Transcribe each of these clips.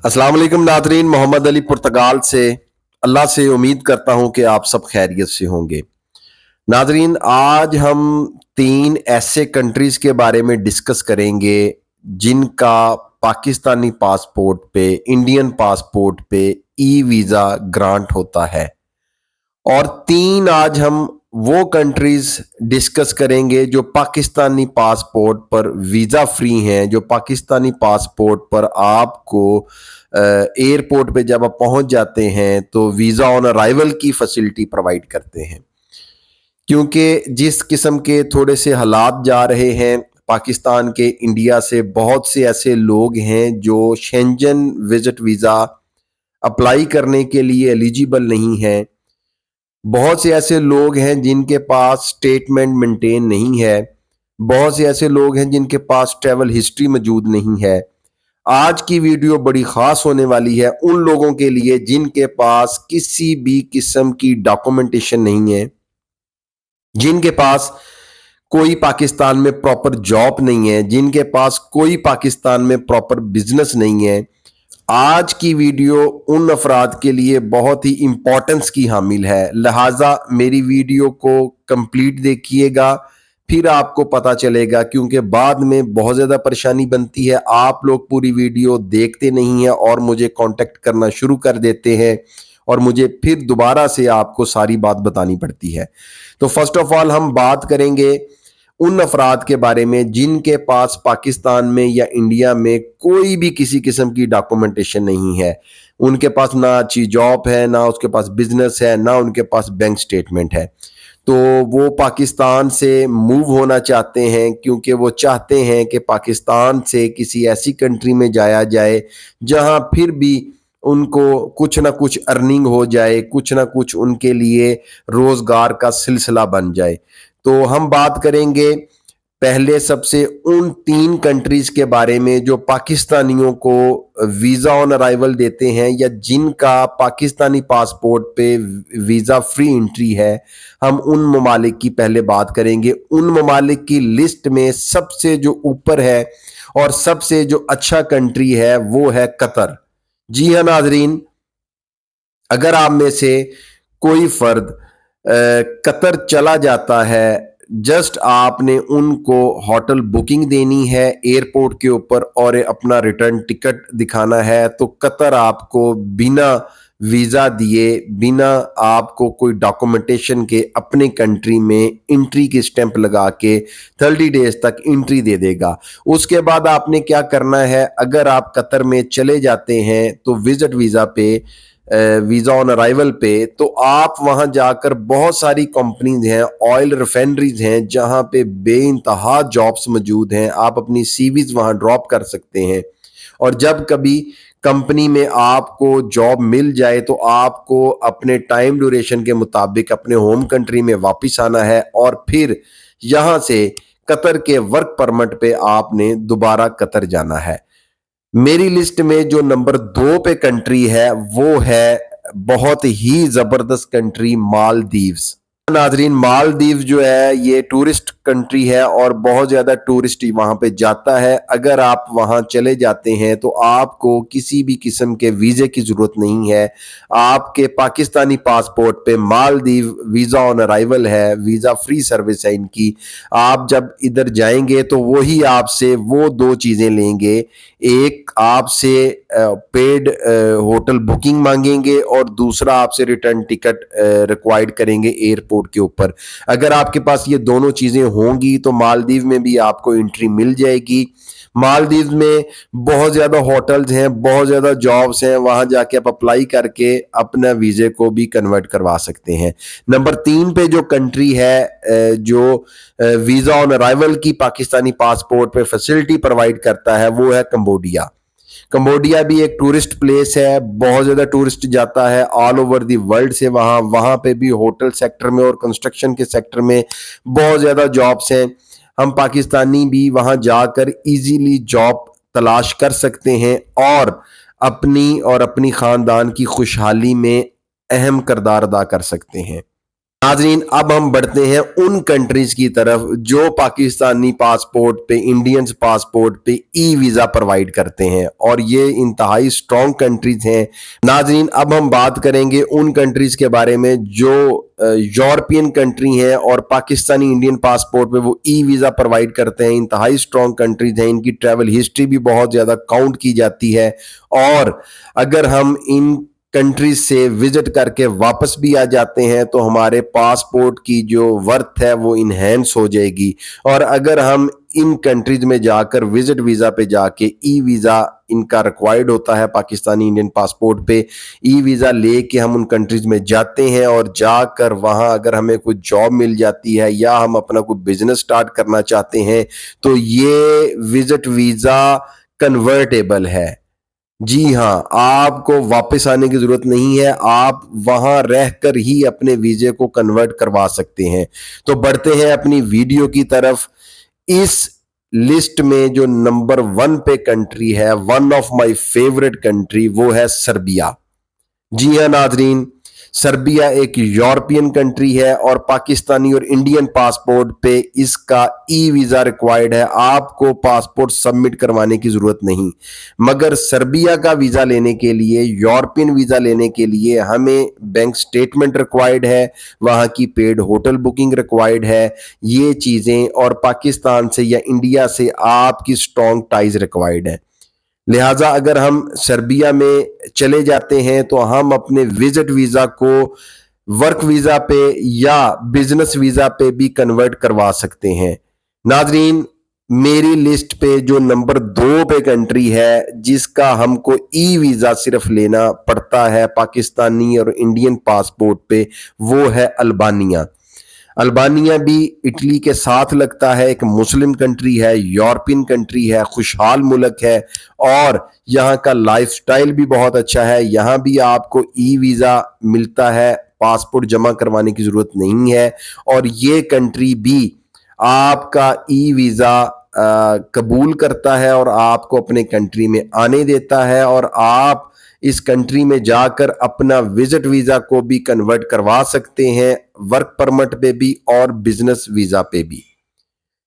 अस्सलाम वालेकुम नादरीन, मोहम्मद अली पुर्तगाल से। अल्लाह से उम्मीद करता हूँ कि आप सब खैरियत से होंगे। नादरीन, आज हम 3 ऐसे कंट्रीज़ के बारे में डिस्कस करेंगे जिनका पाकिस्तानी पासपोर्ट पे, इंडियन पासपोर्ट पे ई वीज़ा ग्रांट होता है। और 3 आज हम वो कंट्रीज़ डिस्कस करेंगे जो पाकिस्तानी पासपोर्ट पर वीज़ा फ्री हैं, जो पाकिस्तानी पासपोर्ट पर आपको एयरपोर्ट पे जब आप पहुंच जाते हैं तो वीज़ा ऑन अराइवल की फैसिलिटी प्रोवाइड करते हैं। क्योंकि जिस किस्म के थोड़े से हालात जा रहे हैं पाकिस्तान के, इंडिया से बहुत से ऐसे लोग हैं जो शेंजन विजिट वीज़ा अप्लाई करने के लिए एलिजिबल नहीं हैं। बहुत से ऐसे लोग हैं जिनके पास स्टेटमेंट मेंटेन नहीं है। बहुत से ऐसे लोग हैं जिनके पास ट्रैवल हिस्ट्री मौजूद नहीं है। आज की वीडियो बड़ी ख़ास होने वाली है उन लोगों के लिए जिनके पास किसी भी किस्म की डॉक्यूमेंटेशन नहीं है, जिनके पास कोई पाकिस्तान में प्रॉपर जॉब नहीं है, जिनके पास कोई पाकिस्तान में प्रॉपर बिजनेस नहीं है। आज की वीडियो उन अफराद के लिए बहुत ही इम्पोर्टेंस की हामिल है, लिहाजा मेरी वीडियो को कंप्लीट देखिएगा, फिर आपको पता चलेगा। क्योंकि बाद में बहुत ज़्यादा परेशानी बनती है, आप लोग पूरी वीडियो देखते नहीं हैं और मुझे कांटेक्ट करना शुरू कर देते हैं और मुझे फिर दोबारा से आपको सारी बात बतानी पड़ती है। तो फर्स्ट ऑफ ऑल हम बात करेंगे उन अफराद के बारे में जिनके पास पाकिस्तान में या इंडिया में कोई भी किसी किस्म की डॉक्यूमेंटेशन नहीं है। उनके पास ना अच्छी जॉब है, ना उसके पास बिजनेस है, ना उनके पास बैंक स्टेटमेंट है। तो वो पाकिस्तान से मूव होना चाहते हैं क्योंकि वो चाहते हैं कि पाकिस्तान से किसी ऐसी कंट्री में जाया जाए जहां फिर भी उनको कुछ ना कुछ अर्निंग हो जाए, कुछ ना कुछ उनके लिए रोजगार का सिलसिला बन जाए। तो हम बात करेंगे पहले सबसे उन 3 कंट्रीज के बारे में जो पाकिस्तानियों को वीज़ा ऑन अराइवल देते हैं या जिनका पाकिस्तानी पासपोर्ट पे वीज़ा फ्री एंट्री है। हम उन ममालिक की पहले बात करेंगे। उन ममालिक की लिस्ट में सबसे जो ऊपर है और सबसे जो अच्छा कंट्री है वो है कतर। जी हाँ नाजरीन, अगर आप में से कोई फर्द कतर चला जाता है, जस्ट आपने उनको होटल बुकिंग देनी है एयरपोर्ट के ऊपर और अपना रिटर्न टिकट दिखाना है, तो कतर आपको बिना वीज़ा दिए, बिना आपको कोई डॉक्यूमेंटेशन के अपने कंट्री में एंट्री की स्टैंप लगा के 30 डेज तक एंट्री दे देगा। उसके बाद आपने क्या करना है, अगर आप कतर में चले जाते हैं तो विजिट वीज़ा पे, वीज़ा ऑन अराइवल पे, तो आप वहां जाकर बहुत सारी कंपनीज हैं, ऑयल रिफाइनरीज हैं जहां पे बेइंतहा जॉब्स मौजूद हैं। आप अपनी सीवीज वहां ड्रॉप कर सकते हैं और जब कभी कंपनी में आपको जॉब मिल जाए तो आपको अपने टाइम ड्यूरेशन के मुताबिक अपने होम कंट्री में वापस आना है और फिर यहां से कतर के वर्क परमिट पे आपने दोबारा कतर जाना है। मेरी लिस्ट में जो नंबर 2 पे कंट्री है वो है बहुत ही जबरदस्त कंट्री मालदीव्स। नाजरीन, मालदीव जो है ये टूरिस्ट कंट्री है और बहुत ज़्यादा टूरिस्ट वहाँ पे जाता है। अगर आप वहाँ चले जाते हैं तो आपको किसी भी किस्म के वीज़े की ज़रूरत नहीं है। आपके पाकिस्तानी पासपोर्ट पे मालदीव वीज़ा ऑन अराइवल है, वीज़ा फ्री सर्विस है इनकी। आप जब इधर जाएंगे तो वही आपसे वो 2 चीज़ें लेंगे। एक आपसे पेड होटल बुकिंग मांगेंगे और दूसरा आपसे रिटर्न टिकट रिक्वायर्ड करेंगे एयरपोर्ट के ऊपर। अगर आपके पास ये दोनों चीज़ें होंगी तो मालदीव में भी आपको एंट्री मिल जाएगी। मालदीव में बहुत ज़्यादा होटल्स हैं, बहुत ज़्यादा जॉब्स हैं, वहाँ जाके आप अप्लाई करके अपना वीज़े को भी कन्वर्ट करवा सकते हैं। नंबर 3 पे जो कंट्री है जो वीज़ा ऑन अराइवल की पाकिस्तानी पासपोर्ट पे फैसिलिटी प्रोवाइड करता है वो है कंबोडिया। कंबोडिया भी एक टूरिस्ट प्लेस है, बहुत ज़्यादा टूरिस्ट जाता है ऑल ओवर दी वर्ल्ड से वहाँ। वहाँ पे भी होटल सेक्टर में और कंस्ट्रक्शन के सेक्टर में बहुत ज़्यादा जॉब्स हैं। हम पाकिस्तानी भी वहाँ जाकर इजीली जॉब तलाश कर सकते हैं और अपनी ख़ानदान की खुशहाली में अहम किरदार अदा कर सकते हैं। नाजरीन, अब हम बढ़ते हैं उन कंट्रीज की तरफ जो पाकिस्तानी पासपोर्ट पे, इंडियंस पासपोर्ट पे ई वीजा प्रोवाइड करते हैं और ये इंतहाई स्ट्रॉन्ग कंट्रीज हैं। नाजरीन, अब हम बात करेंगे उन कंट्रीज के बारे में जो यूरोपियन कंट्री हैं और पाकिस्तानी इंडियन पासपोर्ट पे वो ई वीजा प्रोवाइड करते हैं। इंतहाई स्ट्रॉन्ग कंट्रीज हैं, इनकी ट्रैवल हिस्ट्री भी बहुत ज्यादा काउंट की जाती है और अगर हम इन कंट्रीज से विजिट करके वापस भी आ जाते हैं तो हमारे पासपोर्ट की जो वर्थ है वो इनहेंस हो जाएगी। और अगर हम इन कंट्रीज में जाकर विजिट वीजा पे जाके ई वीजा इनका रिक्वायर्ड होता है पाकिस्तानी इंडियन पासपोर्ट पे, ई वीजा लेके हम उन कंट्रीज में जाते हैं और जाकर वहां अगर हमें कोई जॉब मिल जाती है या हम अपना कोई बिजनेस स्टार्ट करना चाहते हैं तो ये विजिट वीजा कन्वर्टेबल है। जी हाँ, आपको वापस आने की जरूरत नहीं है, आप वहां रहकर ही अपने वीजे को कन्वर्ट करवा सकते हैं। तो बढ़ते हैं अपनी वीडियो की तरफ। इस लिस्ट में जो नंबर 1 पे कंट्री है, one of my favourite country, वो है सर्बिया। जी हाँ नाजरीन, सर्बिया एक यूरोपियन कंट्री है और पाकिस्तानी और इंडियन पासपोर्ट पे इसका ई वीजा रिक्वायर्ड है। आपको पासपोर्ट सबमिट करवाने की जरूरत नहीं, मगर सर्बिया का वीजा लेने के लिए, यूरोपियन वीजा लेने के लिए हमें बैंक स्टेटमेंट रिक्वायर्ड है, वहां की पेड होटल बुकिंग रिक्वायर्ड है, ये चीजें, और पाकिस्तान से या इंडिया से आपकी स्ट्रॉन्ग टाइज रिक्वायर्ड है। लिहाजा अगर हम सर्बिया में चले जाते हैं तो हम अपने विजिट वीजा को वर्क वीजा पे या बिजनेस वीजा पे भी कन्वर्ट करवा सकते हैं। नाजरीन, मेरी लिस्ट पे जो नंबर 2 पे कंट्री है जिसका हमको ई वीजा सिर्फ लेना पड़ता है पाकिस्तानी और इंडियन पासपोर्ट पे, वो है अल्बानिया। अल्बानिया भी इटली के साथ लगता है, एक मुस्लिम कंट्री है, यूरोपियन कंट्री है, खुशहाल मुल्क है और यहाँ का लाइफस्टाइल भी बहुत अच्छा है। यहाँ भी आपको ई वीज़ा मिलता है, पासपोर्ट जमा करवाने की ज़रूरत नहीं है और ये कंट्री भी आपका ई वीज़ा कबूल करता है और आपको अपने कंट्री में आने देता है और आप इस कंट्री में जाकर अपना विजिट वीजा को भी कन्वर्ट करवा सकते हैं, वर्क परमिट पे भी और बिजनेस वीजा पे भी।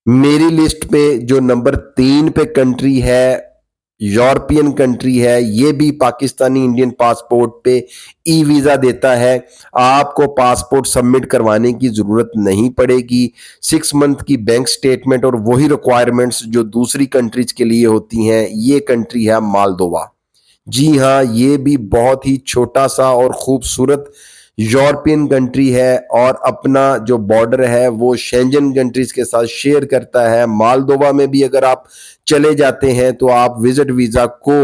मेरी लिस्ट पे जो नंबर 3 पे कंट्री है, यूरोपियन कंट्री है, ये भी पाकिस्तानी इंडियन पासपोर्ट पे ई वीजा देता है। आपको पासपोर्ट सबमिट करवाने की जरूरत नहीं पड़ेगी। 6 मंथ की बैंक स्टेटमेंट और वही रिक्वायरमेंट्स जो दूसरी कंट्रीज के लिए होती हैं। ये कंट्री है मालदोवा। जी हाँ, ये भी बहुत ही छोटा सा और खूबसूरत यूरोपियन कंट्री है और अपना जो बॉर्डर है वो शेंजन कंट्रीज के साथ शेयर करता है। मालदोवा में भी अगर आप चले जाते हैं तो आप विजिट वीजा को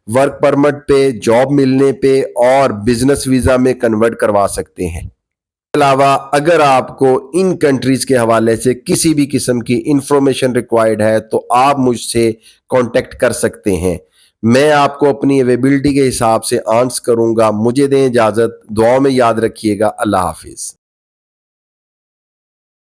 वर्क परमिट पे, जॉब मिलने पे और बिजनेस वीजा में कन्वर्ट करवा सकते हैं। इसके अलावा अगर आपको इन कंट्रीज के हवाले से किसी भी किस्म की इंफॉर्मेशन रिक्वायर्ड है तो आप मुझसे कांटेक्ट कर सकते हैं। मैं आपको अपनी अवेलेबिलिटी के हिसाब से आंसर करूंगा। मुझे दें इजाजत, दुआओं में याद रखिएगा। अल्लाह हाफिज।